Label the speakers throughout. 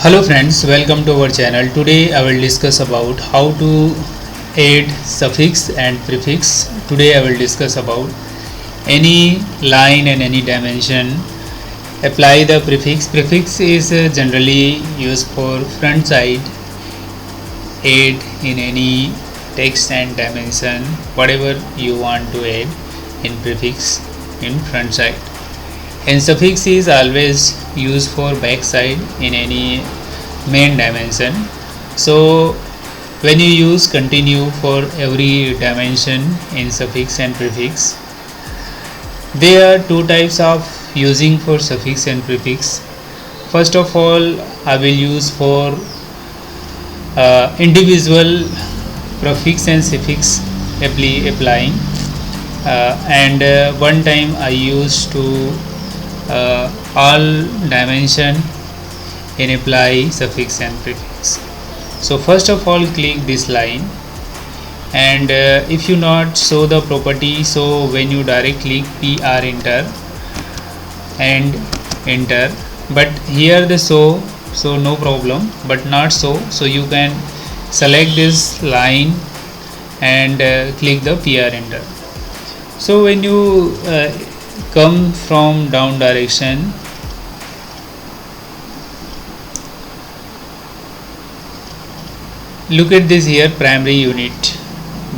Speaker 1: Hello friends, welcome to our channel. Today I will discuss about how to add suffix and prefix. Today I will discuss about any line and any dimension. Apply the prefix. Prefix is generally used for front side. Add in any text and dimension whatever you want to add in prefix in front side. And suffix is always used for back side in any main dimension. So when you use continue for every dimension in suffix and prefix, there are two types of using for suffix and prefix. First of all, I will use for individual prefix and suffix applying, and one time I used to all dimension in apply suffix and prefix. So first of all, click this line, and if you not show the property, so when you direct click PR enter and enter, but here the show, so no problem, but not so you can select this line and click the PR enter. So when you come from down direction, look at this here, primary unit.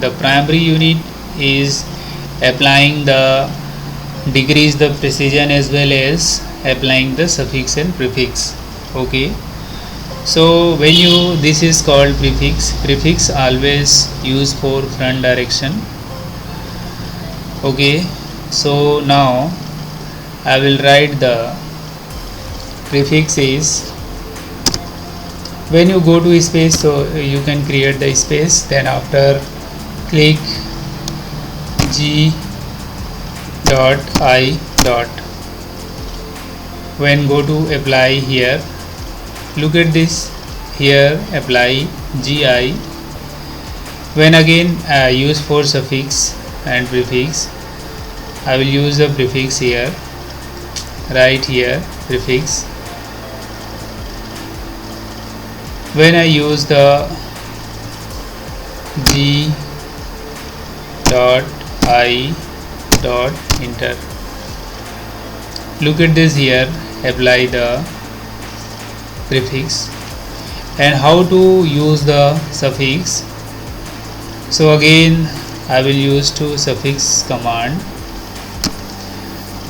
Speaker 1: The primary unit is applying the decrease the precision as well as applying the suffix and prefix. Okay, so when you, this is called prefix always used for front direction. Okay, so now I will write the prefix is, when you go to space, so you can create the space, then after click G dot I dot, when go to apply here, look at this here, apply GI, when again use for suffix and prefix, I will use the prefix here, right here prefix. When I use the G dot I dot enter, look at this here, apply the prefix. And how to use the suffix? So again I will use to suffix command.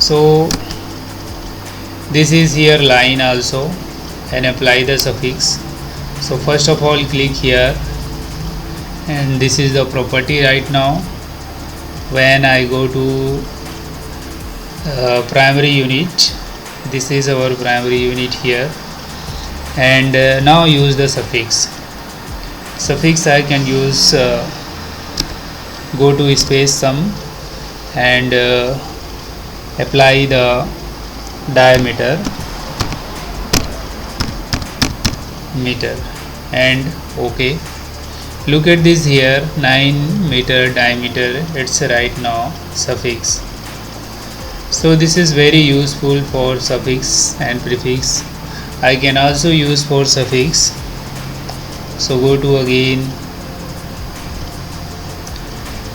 Speaker 1: So this is here line also, and apply the suffix. So first of all click here, and this is the property right now. When I go to primary unit, this is our primary unit here, and now use the suffix. Suffix I can use go to space sum and apply the diameter meter and OK. Look at this here, 9 meter diameter, it's right now suffix. So this is very useful for suffix and prefix. I can also use for suffix. So go to again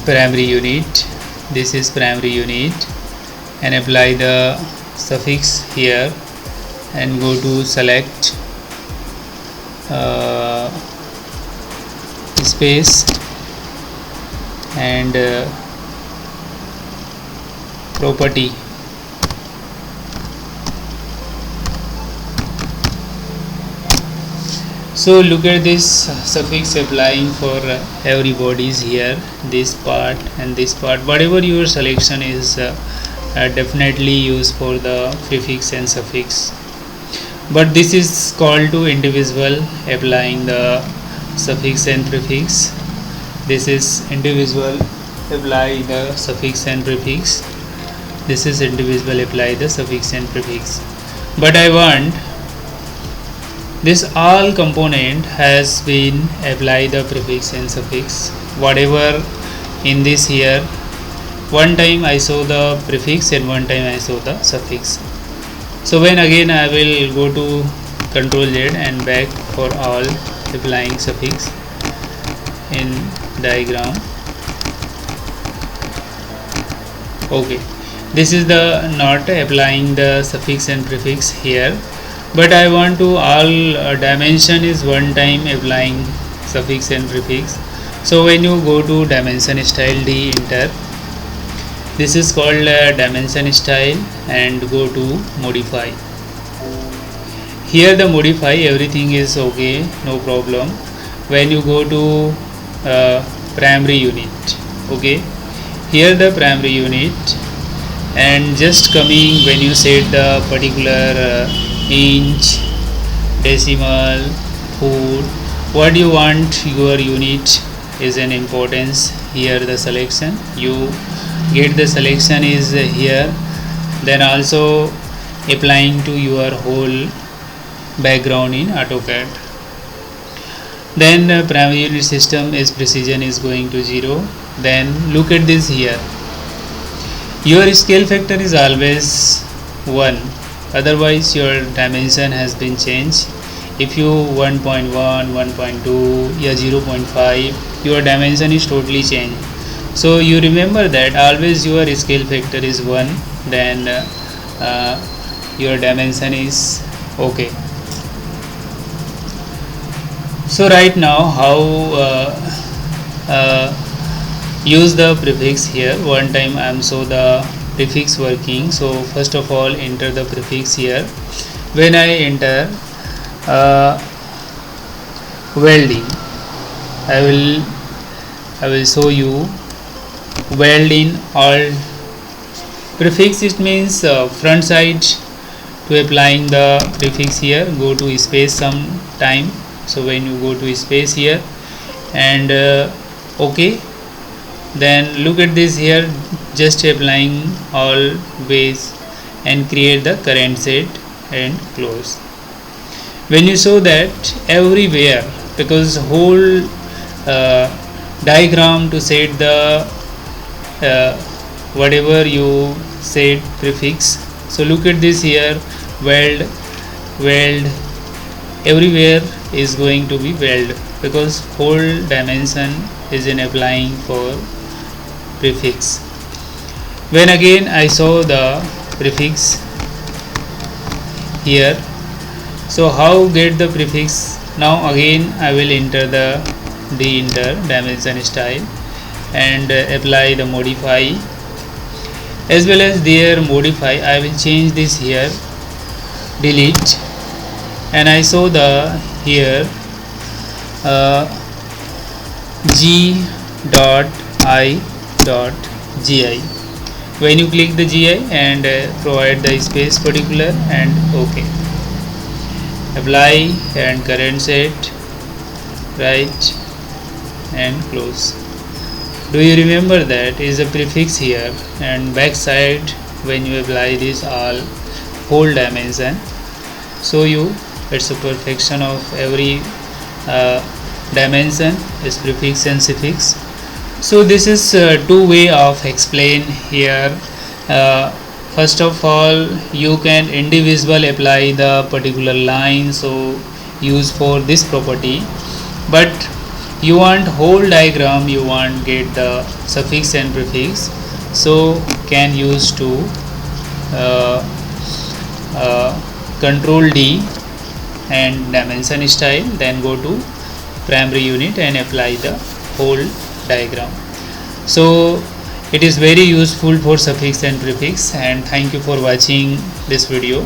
Speaker 1: primary unit, this is primary unit, and apply the suffix here, and go to select space and property. So look at this suffix applying for everybody's here, this part and this part, whatever your selection is, definitely use for the prefix and suffix. But this is called to individual applying the suffix and prefix. This is individual apply the suffix and prefix. This is individual apply the suffix and prefix. But I want this all component has been apply the prefix and suffix. Whatever in this here, one time I saw the prefix and one time I saw the suffix. So when again I will go to Control Z and back for all applying suffix in diagram. Okay, this is the not applying the suffix and prefix here, but I want to all dimension is one time applying suffix and prefix. So when you go to dimension style, D enter, this is called dimension style, and go to modify. Here the modify everything is okay, no problem. When you go to primary unit, okay, here the primary unit, and just coming when you set the particular inch, decimal, foot, what you want your unit is an importance. Here the selection, you get the selection is here, then also applying to your whole background in AutoCAD. Then primary unit system is precision is going to 0. Then look at this here, your scale factor is always 1, otherwise your dimension has been changed. If you 1.1, 1.2, yeah 0.5, your dimension is totally changed. So you remember that always your scale factor is 1, then your dimension is okay. So right now how use the prefix here. One time I am show the prefix working. So first of all enter the prefix here. When I enter welding, I will show you weld in all prefix. It means front side. To applying the prefix here, go to space some time. So when you go to space here and okay, then look at this here, just applying all ways and create the current set and close. When you show that everywhere, because whole diagram to set the whatever you set prefix. So look at this here, weld, everywhere is going to be weld, because whole dimension is in applying for prefix. When again I saw the prefix here, so how get the prefix? Now again I will enter the enter dimension style and apply the modify, as well as there modify I will change this here, delete, and I saw the here g dot I dot gi. When you click the gi and provide the space particular and ok, apply and current set, right, and close. Do you remember that is a prefix here, and back side when you apply this all whole dimension, so you it's a perfection of every dimension is prefix and suffix. So this is two way of explain here. First of all, you can individual apply the particular line, so use for this property, but you want whole diagram, you want get the suffix and prefix, so can use to Control D and dimension style, then go to primary unit and apply the whole diagram. So it is very useful for suffix and prefix, and thank you for watching this video.